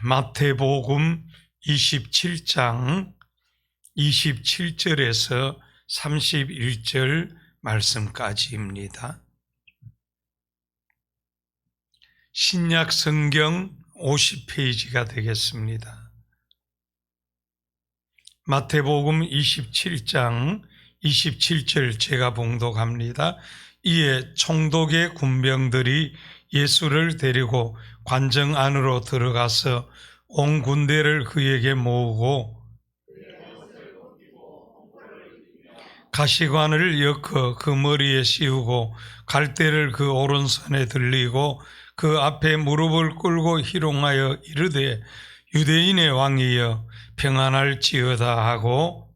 마태복음 27장 27절에서 31절 말씀까지입니다. 신약 성경 50페이지가 되겠습니다. 마태복음 27장 27절 제가 봉독합니다. 이에 총독의 군병들이 예수를 데리고 관정 안으로 들어가서 온 군대를 그에게 모으고 가시관을 엮어 그 머리에 씌우고 갈대를 그 오른손에 들리고 그 앞에 무릎을 꿇고 희롱하여 이르되 유대인의 왕이여 평안할지어다 하고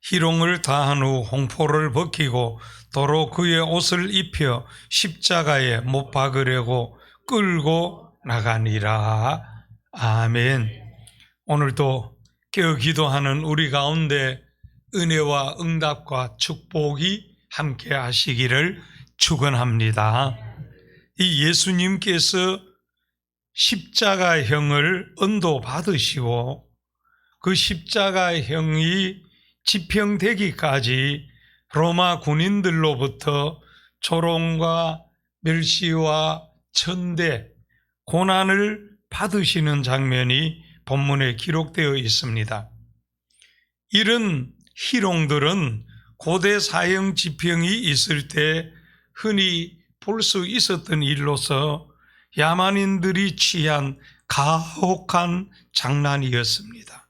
희롱을 다한 후 홍포를 벗기고 도로 그의 옷을 입혀 십자가에 못 박으려고 끌고 나가니라. 아멘. 오늘도 깨어 기도하는 우리 가운데 은혜와 응답과 축복이 함께 하시기를 축원합니다. 이 예수님께서 십자가형을 언도받으시고 그 십자가형이 집행되기까지 로마 군인들로부터 조롱과 멸시와 천대, 고난을 받으시는 장면이 본문에 기록되어 있습니다. 이런 희롱들은 고대 사형 집행이 있을 때 흔히 볼 수 있었던 일로서 야만인들이 취한 가혹한 장난이었습니다.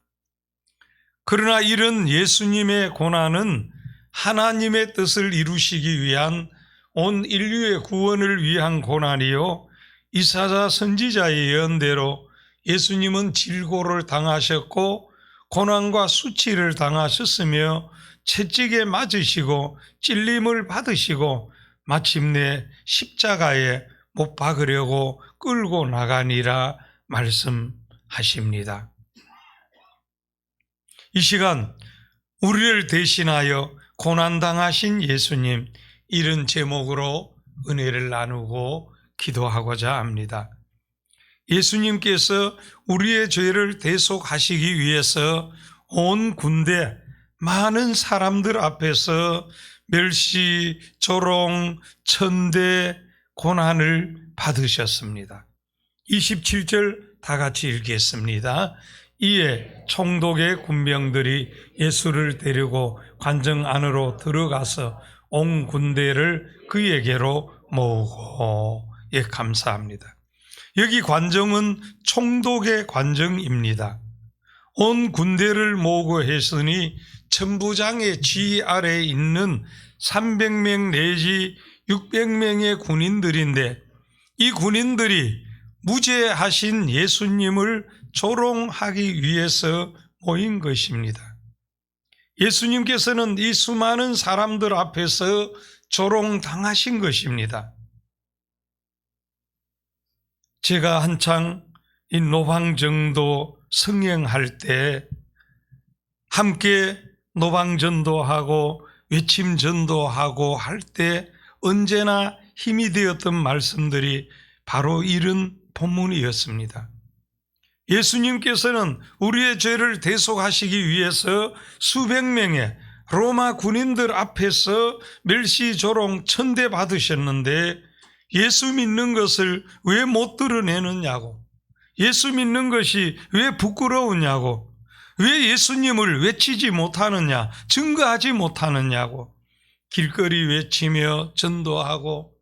그러나 이런 예수님의 고난은 하나님의 뜻을 이루시기 위한 온 인류의 구원을 위한 고난이요, 이사야 선지자의 예언대로 예수님은 질고를 당하셨고 고난과 수치를 당하셨으며 채찍에 맞으시고 찔림을 받으시고 마침내 십자가에 못 박으려고 끌고 나가니라 말씀하십니다. 이 시간 우리를 대신하여 고난당하신 예수님, 이런 제목으로 은혜를 나누고 기도하고자 합니다. 예수님께서 우리의 죄를 대속하시기 위해서 온 군대 많은 사람들 앞에서 멸시, 조롱, 천대, 고난을 받으셨습니다. 27절 다 같이 읽겠습니다. 이에 총독의 군병들이 예수를 데리고 관정 안으로 들어가서 온 군대를 그에게로 모으고. 예, 감사합니다. 여기 관정은 총독의 관정입니다. 온 군대를 모으고 했으니 천부장의 쥐 아래에 있는 300명 내지 600명의 군인들인데, 이 군인들이 무죄하신 예수님을 조롱하기 위해서 모인 것입니다. 예수님께서는 이 수많은 사람들 앞에서 조롱당하신 것입니다. 제가 한창 이 노방전도 성행할 때 함께 노방전도하고 외침전도하고 할 때 언제나 힘이 되었던 말씀들이 바로 이런 본문이었습니다. 예수님께서는 우리의 죄를 대속하시기 위해서 수백 명의 로마 군인들 앞에서 멸시, 조롱, 천대 받으셨는데 예수 믿는 것을 왜 못 드러내느냐고, 예수 믿는 것이 왜 부끄러우냐고, 왜 예수님을 외치지 못하느냐, 증거하지 못하느냐고 길거리 외치며 전도하고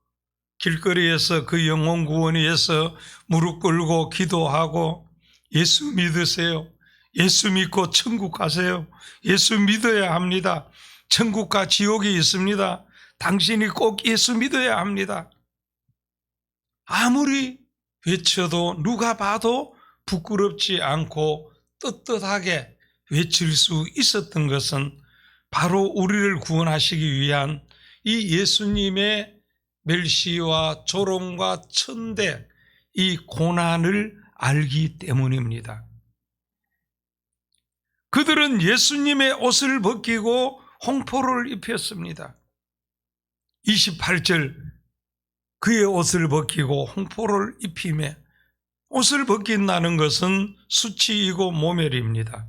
길거리에서 그 영혼 구원을 위해서 무릎 꿇고 기도하고 예수 믿으세요. 예수 믿고 천국 가세요. 예수 믿어야 합니다. 천국과 지옥이 있습니다. 당신이 꼭 예수 믿어야 합니다. 아무리 외쳐도 누가 봐도 부끄럽지 않고 떳떳하게 외칠 수 있었던 것은 바로 우리를 구원하시기 위한 이 예수님의 멸시와 조롱과 천대, 이 고난을 알기 때문입니다. 그들은 예수님의 옷을 벗기고 홍포를 입혔습니다. 28절 그의 옷을 벗기고 홍포를 입히매, 옷을 벗긴다는 것은 수치이고 모멸입니다.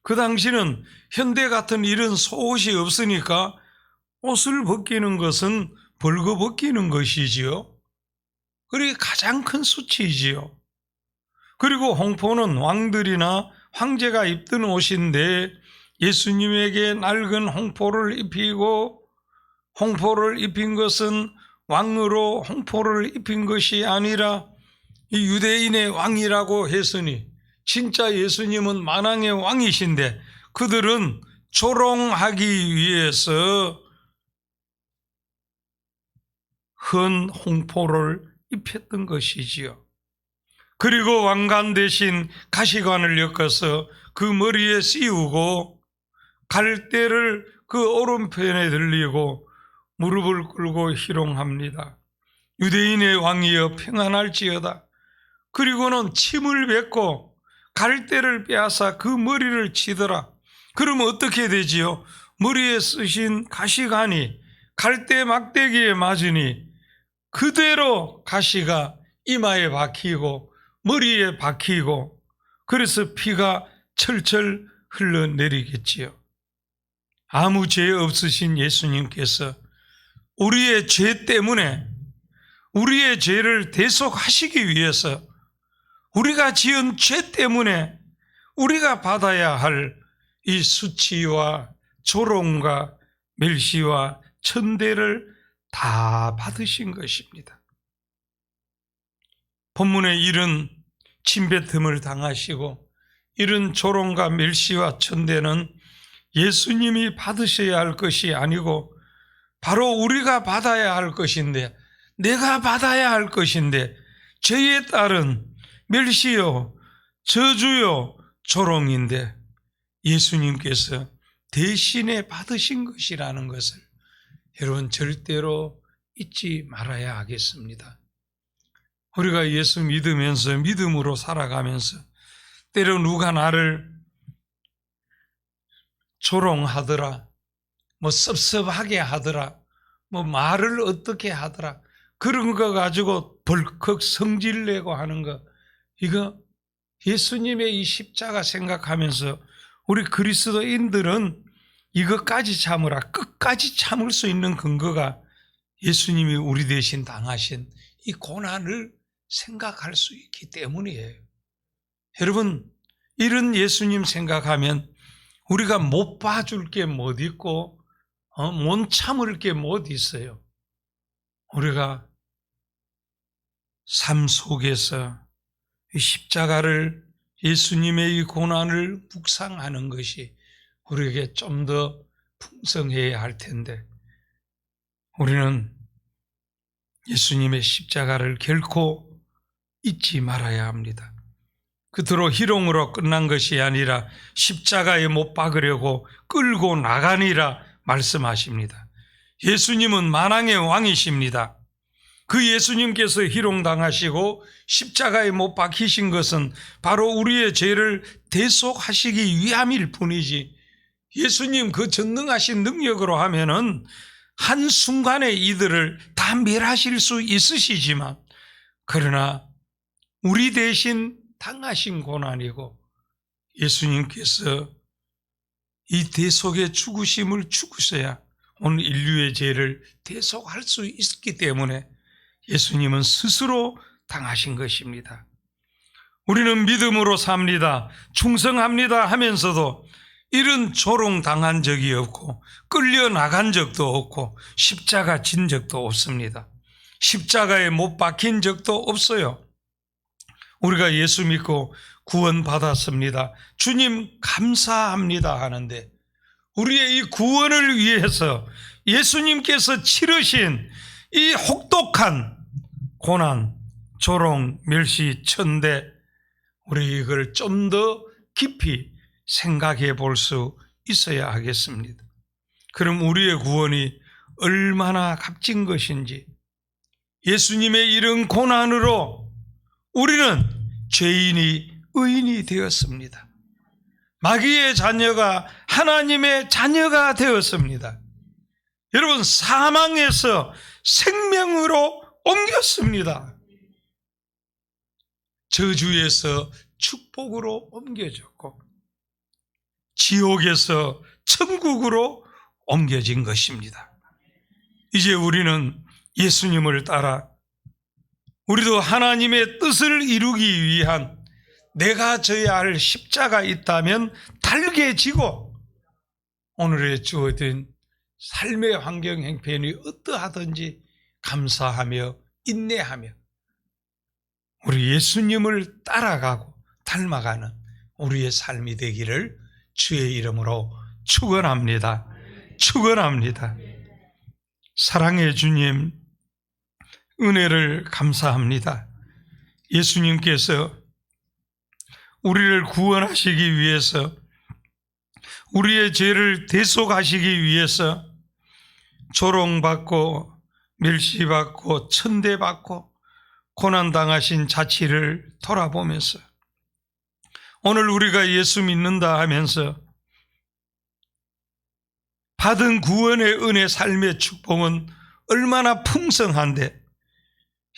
그 당시는 현대 같은 이런 속옷이 없으니까 옷을 벗기는 것은 벌거벗기는 것이지요. 그리고 가장 큰 수치이지요. 그리고 홍포는 왕들이나 황제가 입던 옷인데 예수님에게 낡은 홍포를 입히고, 홍포를 입힌 것은 왕으로 홍포를 입힌 것이 아니라 이 유대인의 왕이라고 했으니, 진짜 예수님은 만왕의 왕이신데 그들은 조롱하기 위해서 헌 홍포를 입혔던 것이지요. 그리고 왕관 대신 가시관을 엮어서 그 머리에 씌우고 갈대를 그 오른편에 들리고 무릎을 꿇고 희롱합니다. 유대인의 왕이여 평안할지어다. 그리고는 침을 뱉고 갈대를 빼앗아 그 머리를 치더라. 그러면 어떻게 되지요? 머리에 쓰신 가시관이 갈대 막대기에 맞으니 그대로 가시가 이마에 박히고 머리에 박히고, 그래서 피가 철철 흘러내리겠지요. 아무 죄 없으신 예수님께서 우리의 죄 때문에, 우리의 죄를 대속하시기 위해서, 우리가 지은 죄 때문에 우리가 받아야 할 이 수치와 조롱과 멸시와 천대를 다 받으신 것입니다. 본문에 이런 침뱉음을 당하시고 이런 조롱과 멸시와 천대는 예수님이 받으셔야 할 것이 아니고 바로 우리가 받아야 할 것인데, 내가 받아야 할 것인데, 죄에 따른 멸시요, 저주요, 조롱인데 예수님께서 대신에 받으신 것이라는 것을 여러분 절대로 잊지 말아야 하겠습니다. 우리가 예수 믿으면서, 믿음으로 살아가면서 때로 누가 나를 조롱하더라, 뭐 섭섭하게 하더라, 뭐 말을 어떻게 하더라, 그런 거 가지고 벌컥 성질내고 하는 거, 이거 예수님의 이 십자가 생각하면서 우리 그리스도인들은 이것까지 참으라, 끝까지 참을 수 있는 근거가 예수님이 우리 대신 당하신 이 고난을 생각할 수 있기 때문이에요. 여러분, 이런 예수님 생각하면 우리가 못 봐줄 게 못 있고 못 참을 게 못 있어요. 우리가 삶 속에서 이 십자가를, 예수님의 이 고난을 묵상하는 것이 우리에게 좀 더 풍성해야 할 텐데, 우리는 예수님의 십자가를 결코 잊지 말아야 합니다. 그대로 희롱으로 끝난 것이 아니라 십자가에 못 박으려고 끌고 나가니라 말씀하십니다. 예수님은 만왕의 왕이십니다. 그 예수님께서 희롱당하시고 십자가에 못 박히신 것은 바로 우리의 죄를 대속하시기 위함일 뿐이지, 예수님 그 전능하신 능력으로 하면은 한순간에 이들을 다 멸하실 수 있으시지만, 그러나 우리 대신 당하신 고난이고 예수님께서 이 대속의 죽으심을 죽으셔야 오늘 인류의 죄를 대속할 수 있기 때문에 예수님은 스스로 당하신 것입니다. 우리는 믿음으로 삽니다, 충성합니다 하면서도 이런 조롱당한 적이 없고 끌려나간 적도 없고 십자가 진 적도 없습니다. 십자가에 못 박힌 적도 없어요. 우리가 예수 믿고 구원받았습니다, 주님 감사합니다 하는데, 우리의 이 구원을 위해서 예수님께서 치르신 이 혹독한 고난, 조롱, 멸시, 천대, 우리 이걸 좀 더 깊이 생각해 볼 수 있어야 하겠습니다. 그럼 우리의 구원이 얼마나 값진 것인지, 예수님의 이런 고난으로 우리는 죄인이 의인이 되었습니다. 마귀의 자녀가 하나님의 자녀가 되었습니다. 여러분, 사망에서 생명으로 옮겼습니다. 저주에서 축복으로 옮겨졌고 지옥에서 천국으로 옮겨진 것입니다. 이제 우리는 예수님을 따라 우리도 하나님의 뜻을 이루기 위한 내가 져야 할 십자가 있다면 달게 지고 오늘에 주어진 삶의 환경 형편이 어떠하든지 감사하며 인내하며 우리 예수님을 따라가고 닮아가는 우리의 삶이 되기를 주의 이름으로 축원합니다. 축원합니다. 사랑의 주님, 은혜를 감사합니다. 예수님께서 우리를 구원하시기 위해서 우리의 죄를 대속하시기 위해서 조롱받고 멸시받고 천대받고 고난당하신 자취를 돌아보면서 오늘 우리가 예수 믿는다 하면서 받은 구원의 은혜 삶의 축복은 얼마나 풍성한데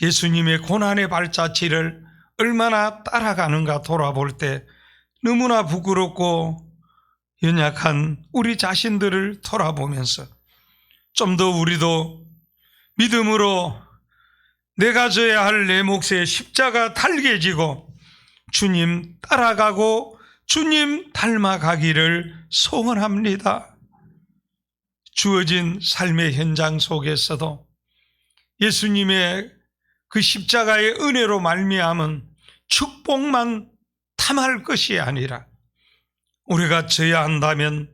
예수님의 고난의 발자취를 얼마나 따라가는가 돌아볼 때 너무나 부끄럽고 연약한 우리 자신들을 돌아보면서 좀 더 우리도 믿음으로 내가 져야 할 내 몫의 십자가 달게 지고 주님 따라가고 주님 닮아가기를 소원합니다. 주어진 삶의 현장 속에서도 예수님의 그 십자가의 은혜로 말미암은 축복만 탐할 것이 아니라 우리가 져야 한다면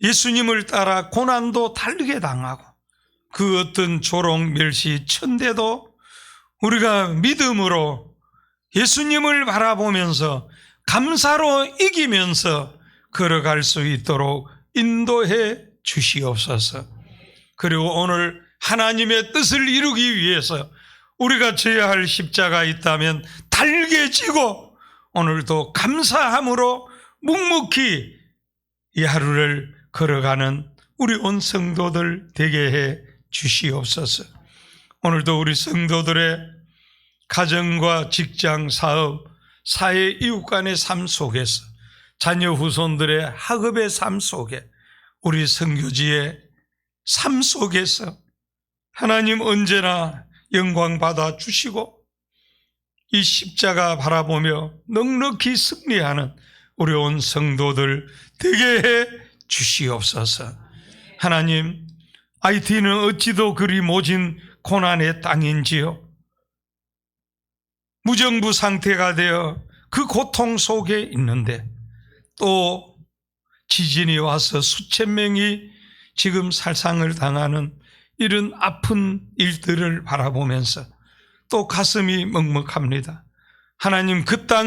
예수님을 따라 고난도 달게 당하고 그 어떤 조롱, 멸시, 천대도 우리가 믿음으로 예수님을 바라보면서 감사로 이기면서 걸어갈 수 있도록 인도해 주시옵소서. 그리고 오늘 하나님의 뜻을 이루기 위해서 우리가 져야 할 십자가 있다면 달게 지고 오늘도 감사함으로 묵묵히 이 하루를 걸어가는 우리 온 성도들 되게 해 주시옵소서. 오늘도 우리 성도들의 가정과 직장, 사업, 사회, 이웃 간의 삶 속에서 자녀 후손들의 학업의 삶 속에 우리 선교지의 삶 속에서 하나님 언제나 영광 받아 주시고 이 십자가 바라보며 넉넉히 승리하는 우리 온 성도들 되게 해 주시옵소서. 하나님, IT는 어찌도 그리 모진 고난의 땅인지요. 무정부 상태가 되어 그 고통 속에 있는데 또 지진이 와서 수천 명이 지금 살상을 당하는 이런 아픈 일들을 바라보면서 또 가슴이 먹먹합니다. 하나님, 그 땅